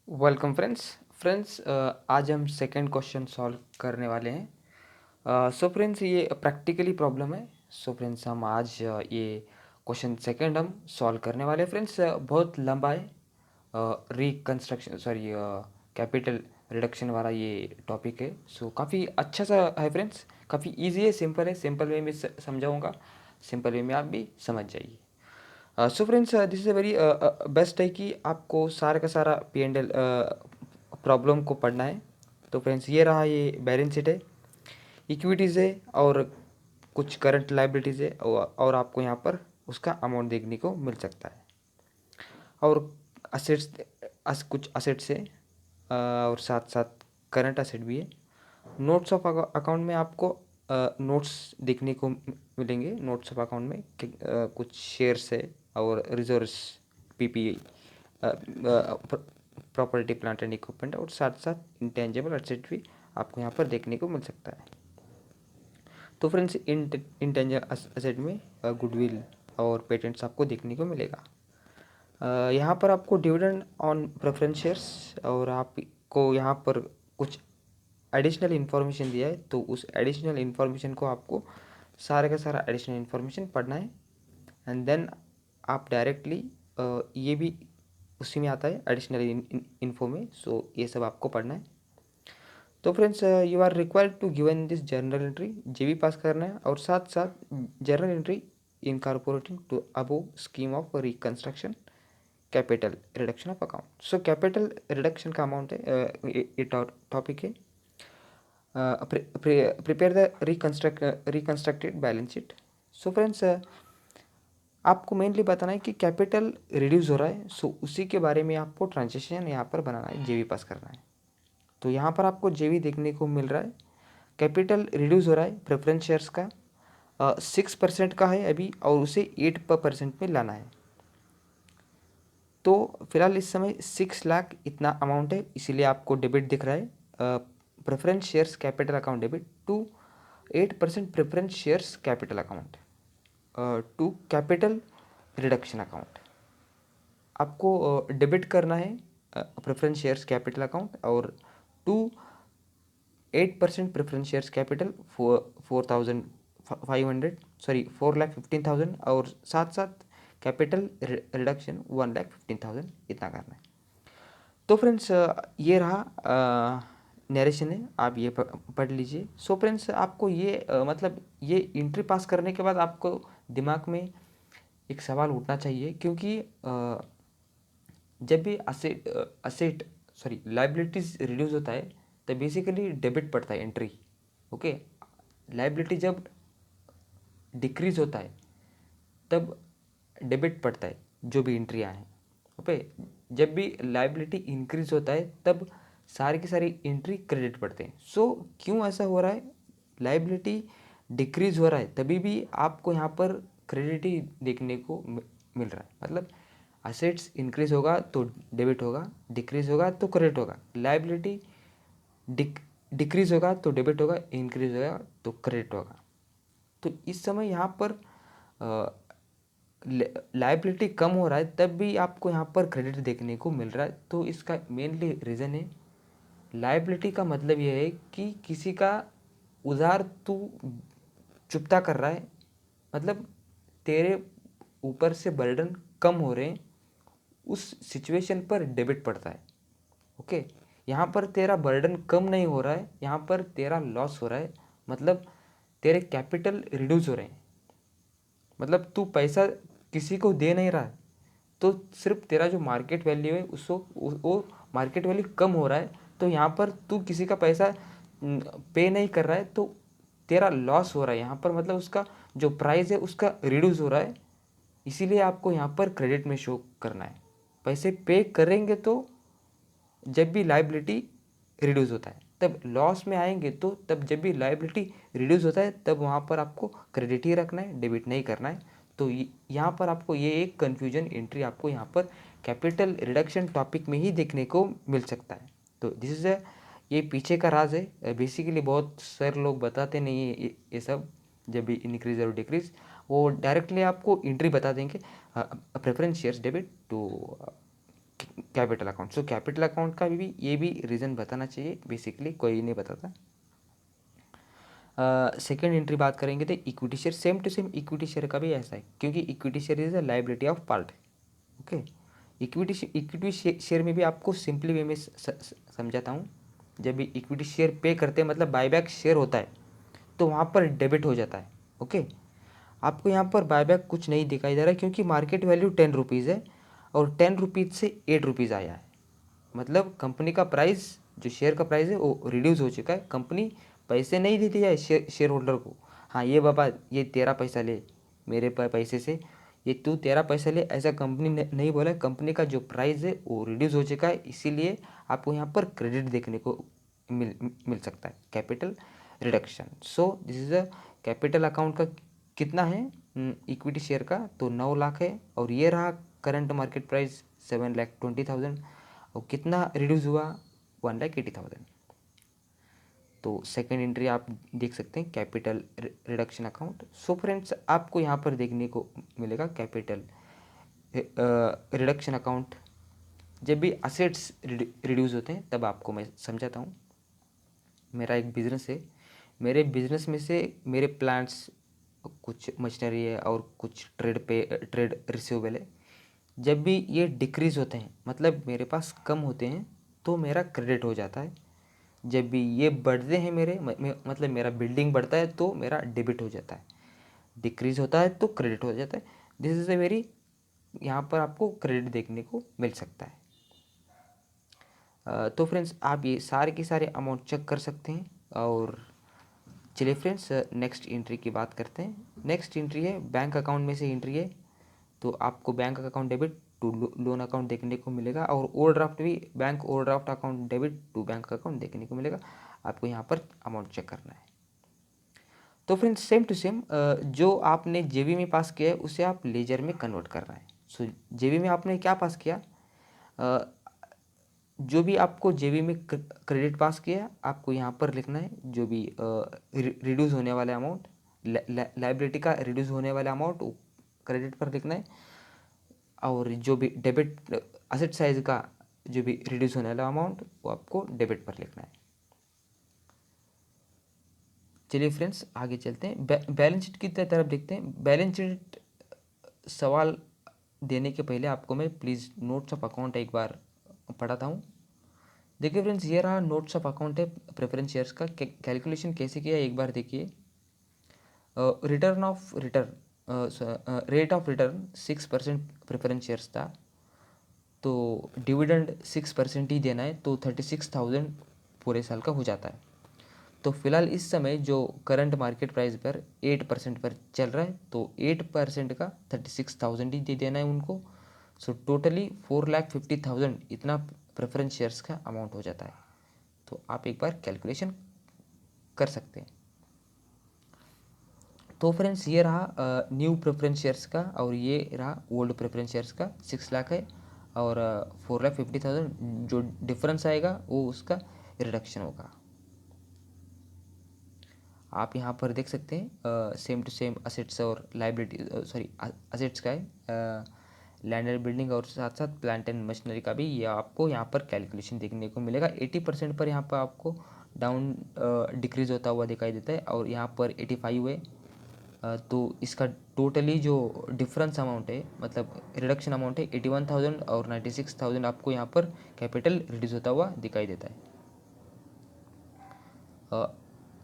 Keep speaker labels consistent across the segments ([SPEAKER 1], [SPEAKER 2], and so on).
[SPEAKER 1] Welcome friends आज हम second question solve करने वाले हैं। सो फ्रेंड्स ये प्रैक्टिकली प्रॉब्लम है। सो फ्रेंड्स हम आज ये क्वेश्चन सेकंड हम सॉल्व करने वाले हैं। फ्रेंड्स बहुत लंबा है। रिकंस्ट्रक्शन सॉरी कैपिटल रिडक्शन वाला ये टॉपिक है। सो काफ़ी अच्छा सा है फ्रेंड्स, काफ़ी इजी है, सिंपल है। सिंपल वे में समझाऊंगा, सिंपल वे में आप भी समझ जाइए। So friends this is a very best है कि आपको सारा का सारा पी एंड एल प्रॉब्लम को पढ़ना है। तो फ्रेंड्स ये रहा, ये बैलेंस शीट है, इक्विटीज़ है और कुछ करंट लाइबिलिटीज़ है और आपको यहाँ पर उसका अमाउंट देखने को मिल सकता है और असेट्स कुछ असेट्स है और साथ साथ करंट असेट भी है। नोट्स ऑफ अकाउंट में आपको नोट्स देखने को मिलेंगे। नोट्स ऑफ अकाउंट में कुछ शेयर्स है और reserves, PPE, property plant and equipment और साथ साथ इंटेंजिबल एसेट भी आपको यहाँ पर देखने को मिल सकता है। तो फ्रेंड्स इंटेंजिबल एसेट में गुडविल और पेटेंट्स आपको देखने को मिलेगा। यहाँ पर आपको डिविडेंड ऑन प्रेफरेंस शेयर्स और आपको यहाँ पर कुछ एडिशनल इन्फॉर्मेशन दिया है, तो उस एडिशनल इन्फॉर्मेशन को आपको सारे का सारा एडिशनल इन्फॉर्मेशन पढ़ना है एंड देन आप डायरेक्टली ये भी उसी में आता है एडिशनल इन्फो में। सो ये सब आपको पढ़ना है। तो friends you are required to given this journal entry, JB पास करना है और साथ साथ journal entry incorporating to above scheme of reconstruction capital reduction of account. So capital reduction का अमाउंट है, ये टॉपिक है। Prepare the reconstructed balance sheet. So friends आपको मेनली बताना है कि कैपिटल रिड्यूस हो रहा है, सो उसी के बारे में आपको ट्रांजेक्शन यहाँ पर बनाना है, जेवी पास करना है। तो यहाँ पर आपको जेवी देखने को मिल रहा है। कैपिटल रिड्यूस हो रहा है प्रेफरेंस शेयर्स का 6% का है अभी और उसे 8% में लाना है। तो फिलहाल इस समय 6 लाख इतना अमाउंट है, इसीलिए आपको डेबिट दिख रहा है। Preference shares capital account debit to 8% preference shares capital account to capital reduction account. आपको डेबिट करना है प्रेफरेंस शेयर्स कैपिटल अकाउंट और to 8% preference shares capital 4,500 sorry 4,15,000 और साथ साथ कैपिटल रिडक्शन 1,15,000 इतना करना है। तो फ्रेंड्स ये रहा नरेशन है, आप ये पढ़ लीजिए। सो फ्रेंड्स आपको ये मतलब ये इंट्री पास करने के बाद आपको दिमाग में एक सवाल उठना चाहिए, क्योंकि जब भी असेट सॉरी लाइबिलिटीज रिड्यूस होता है तब बेसिकली डेबिट पड़ता है एंट्री। ओके, लाइबिलिटी जब डिक्रीज होता है तब डेबिट पड़ता है जो भी एंट्रियाँ हैं। ओके, जब भी लाइबिलिटी इंक्रीज होता है तब सारी की सारी एंट्री क्रेडिट पड़ते हैं। सो क्यों ऐसा हो रहा है, लाइबिलिटी डिक्रीज हो रहा है तभी भी आपको यहाँ पर क्रेडिट ही देखने को मिल रहा है। मतलब असेट्स इंक्रीज होगा तो डेबिट होगा, डिक्रीज होगा तो क्रेडिट होगा। लाइबिलिटी डिक्रीज होगा तो डेबिट होगा, इंक्रीज होगा तो क्रेडिट होगा। तो इस समय यहाँ पर लाइबिलिटी कम हो रहा है तब भी आपको यहाँ पर क्रेडिट देखने को मिल रहा है। तो इसका मेनली रीज़न है, लाइबिलिटी का मतलब यह है कि किसी का उधार तू चुकता कर रहा है, मतलब तेरे ऊपर से बर्डन कम हो रहे हैं, उस सिचुएशन पर डेबिट पड़ता है। ओके, यहाँ पर तेरा बर्डन कम नहीं हो रहा है, यहाँ पर तेरा लॉस हो रहा है, मतलब तेरे कैपिटल रिड्यूस हो रहे हैं। मतलब तू पैसा किसी को दे नहीं रहा है, तो सिर्फ तेरा जो मार्केट वैल्यू है उसको वो मार्केट वैल्यू कम हो रहा है, तो यहाँ पर तू किसी का पैसा पे नहीं कर रहा है तो तेरा लॉस हो रहा है यहाँ पर। मतलब उसका जो प्राइस है उसका रिड्यूस हो रहा है, इसीलिए आपको यहाँ पर क्रेडिट में शो करना है। पैसे पे करेंगे तो जब भी लाइबिलिटी रिड्यूस होता है, तब लॉस में आएंगे तो तब जब भी लाइबिलिटी रिड्यूस होता है तब वहाँ पर आपको क्रेडिट ही रखना है, डेबिट नहीं करना है। तो यहाँ पर आपको ये एक कन्फ्यूजन एंट्री आपको यहाँ पर कैपिटल रिडक्शन टॉपिक में ही देखने को मिल सकता है। तो दिस इज़ ये पीछे का राज है। बेसिकली बहुत सारे लोग बताते नहीं है ये सब, जब भी इंक्रीज और डिक्रीज वो डायरेक्टली आपको एंट्री बता देंगे, preference shares debit to capital account. So capital account का भी ये भी रीज़न बताना चाहिए, बेसिकली कोई नहीं बताता। सेकेंड एंट्री बात करेंगे तो equity share, same to same equity share का भी ऐसा है, क्योंकि equity share is a liability of part. Okay, equity share में भी आपको सिंपली वे में समझाता हूँ। जब भी इक्विटी शेयर पे करते हैं मतलब बायबैक शेयर होता है तो वहाँ पर डेबिट हो जाता है। ओके, आपको यहाँ पर बायबैक कुछ नहीं दिखाई दे रहा है क्योंकि मार्केट वैल्यू 10 रुपीज़ है और 10 रुपीज़ से 8 रुपीज़ आया है। मतलब कंपनी का प्राइस, जो शेयर का प्राइस है वो रिड्यूस हो चुका है। कंपनी पैसे नहीं देती है शेयर होल्डर को, हाँ ये बाबा ये तेरा पैसा ले मेरे पैसे से, ये तू तेरा पैसा ले, ऐसा कंपनी ने नहीं बोला। कंपनी का जो प्राइस है वो रिड्यूस हो चुका है, इसीलिए आपको यहाँ पर क्रेडिट देखने को मिल सकता है, capital reduction. So this is a capital account का कितना है इक्विटी शेयर का, तो 9 लाख है और ये रहा करंट मार्केट प्राइस 7,20,000 और कितना रिड्यूस हुआ 1,80,000। तो सेकेंड एंट्री आप देख सकते हैं कैपिटल रिडक्शन अकाउंट। सो फ्रेंड्स आपको यहाँ पर देखने को मिलेगा कैपिटल रिडक्शन अकाउंट। जब भी असेट्स रिड्यूस होते हैं तब आपको मैं समझाता हूँ। मेरा एक बिज़नेस है, मेरे बिज़नेस में से मेरे प्लांट्स, कुछ मशीनरी है और कुछ ट्रेड रिसीवेबल है। जब भी ये डिक्रीज़ होते हैं मतलब मेरे पास कम होते हैं तो मेरा क्रेडिट हो जाता है। जब भी ये बढ़ते हैं मेरे मतलब मेरा बिल्डिंग बढ़ता है तो मेरा डेबिट हो जाता है। डिक्रीज़ होता है तो क्रेडिट हो जाता है। दिस इज़ ए वेरी, यहाँ पर आपको क्रेडिट देखने को मिल सकता है। तो फ्रेंड्स आप ये सारे के सारे अमाउंट चेक कर सकते हैं। और चलिए फ्रेंड्स नेक्स्ट एंट्री की बात करते हैं। नेक्स्ट एंट्री है बैंक अकाउंट में से एंट्री है, तो आपको bank account debit to loan account देखने को मिलेगा और ओवरड्राफ्ट भी bank overdraft account debit to bank account देखने को मिलेगा। आपको यहाँ पर अमाउंट चेक करना है। तो फ्रेंड्स सेम टू सेम जो आपने जेबी में पास किया है उसे आप लेजर में कन्वर्ट करना है। सो जेबी में आपने क्या पास किया, जो भी आपको जेबी में क्रेडिट पास किया आपको यहाँ पर लिखना है। जो भी रिड्यूस होने वाला अमाउंट, लाइबिलिटी का रिड्यूस होने वाला अमाउंट क्रेडिट पर लिखना है और जो भी डेबिट असेट साइज का जो भी रिड्यूस होने वाला अमाउंट वो आपको डेबिट पर लिखना है। चलिए फ्रेंड्स आगे चलते हैं, बैलेंस शीट की तरफ देखते हैं। बैलेंस शीट सवाल देने के पहले आपको मैं प्लीज़ नोट्स ऑफ अकाउंट एक बार पढ़ाता हूँ। देखिए फ्रेंड्स ये रहा नोट्स ऑफ अकाउंट है प्रेफरेंस शेयर्स का। कैलकुलेशन कैसे किया एक बार देखिए। Return of return rate of return 6% preference shares था, तो डिविडेंड 6% ही देना है, तो 36,000 पूरे साल का हो जाता है। तो फिलहाल इस समय जो करंट मार्केट प्राइस पर 8% पर चल रहा है, तो 8% का 36,000 ही दे देना है उनको। सो टोटली 4,50,000 इतना प्रेफरेंस शेयर्स का अमाउंट हो जाता है। तो आप एक बार कैलकुलेशन कर सकते हैं। तो फ्रेंड्स ये रहा न्यू प्रेफरेंस शेयर्स का और ये रहा ओल्ड प्रेफरेंस शेयर्स का। 6 लाख है और 4,50,000 जो डिफरेंस आएगा वो उसका रिडक्शन होगा। आप यहाँ पर देख सकते हैं सेम टू सेम असेट्स और लाइबिलिटी, सॉरी असेट्स का है, लैंड एंड बिल्डिंग और साथ साथ प्लांट एंड मशीनरी का भी ये आपको यहाँ पर कैलकुलेशन देखने को मिलेगा। 80% पर यहाँ पर आपको डाउन डिक्रीज होता हुआ दिखाई देता है और यहाँ पर 85 है। तो इसका टोटली जो डिफरेंस अमाउंट है मतलब रिडक्शन अमाउंट है 81,000 और 96,000 आपको यहाँ पर कैपिटल रिड्यूस होता हुआ दिखाई देता है।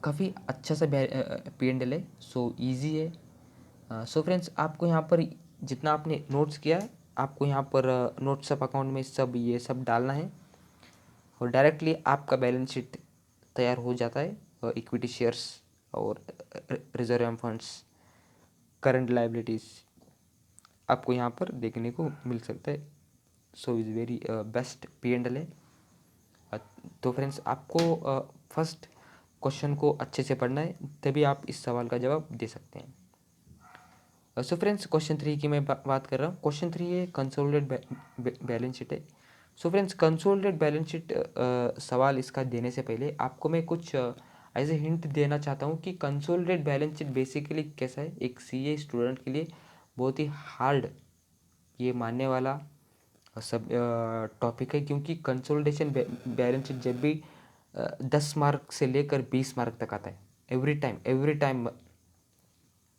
[SPEAKER 1] काफ़ी अच्छा सा P&L है, सो इजी है। सो फ्रेंड्स आपको यहाँ पर जितना आपने नोट्स किया है आपको यहाँ पर नोट्स ऑफ अकाउंट में सब ये सब डालना है और डायरेक्टली आपका बैलेंस शीट तैयार हो जाता है। इक्विटी शेयर्स और रिजर्व फंड्स, करंट लाइबिलिटीज़ आपको यहाँ पर देखने को मिल सकता है। So is very best P&L है। तो फ्रेंड्स आपको फर्स्ट क्वेश्चन को अच्छे से पढ़ना है तभी आप इस सवाल का जवाब दे सकते हैं। सो फ्रेंड्स क्वेश्चन 3 की मैं बात कर रहा हूँ। क्वेश्चन 3 है कंसोलिडेटेड बैलेंस शीट है। So friends consolidated balance sheet सवाल इसका देने से पहले आपको मैं कुछ ऐसे हिंट देना चाहता हूँ कि कंसोलिडेटेड बैलेंस शीट बेसिकली कैसा है। एक CA स्टूडेंट के लिए बहुत ही हार्ड ये मानने वाला सब टॉपिक है, क्योंकि कंसोलिडेशन बैलेंस शीट जब भी 10 मार्क से लेकर 20 मार्क तक आता है, एवरी टाइम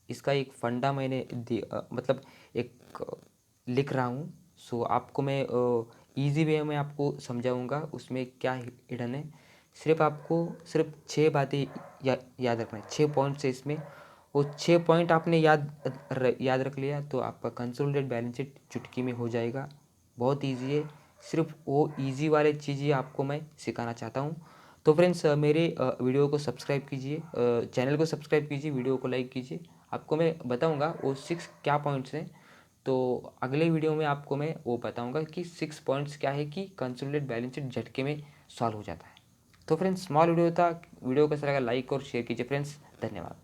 [SPEAKER 1] इसका एक फंडा मैंने मतलब एक लिख रहा हूँ। सो आपको मैं इजी वे में आपको समझाऊंगा उसमें क्या हिडन है। सिर्फ आपको सिर्फ 6 बातें याद रखना है, 6 पॉइंट्स है इसमें। वो 6 पॉइंट आपने याद रख लिया तो आपका कंसोलिडेट बैलेंस शीट चुटकी में हो जाएगा। बहुत ईजी है, सिर्फ वो ईजी वाले चीज़ें आपको मैं सिखाना चाहता हूँ। तो फ्रेंड्स मेरे वीडियो को सब्सक्राइब कीजिए, चैनल को सब्सक्राइब कीजिए, वीडियो को लाइक कीजिए। आपको मैं बताऊंगा वो 6 क्या पॉइंट्स हैं। तो अगले वीडियो में आपको मैं वो बताऊंगा कि 6 पॉइंट्स क्या है कि कंसोलिडेट बैलेंस शीट झटके में सॉल्व हो जाता है। तो फ्रेंड्स स्मॉल वीडियो था, वीडियो कैसा लगा लाइक और शेयर कीजिए फ्रेंड्स, धन्यवाद।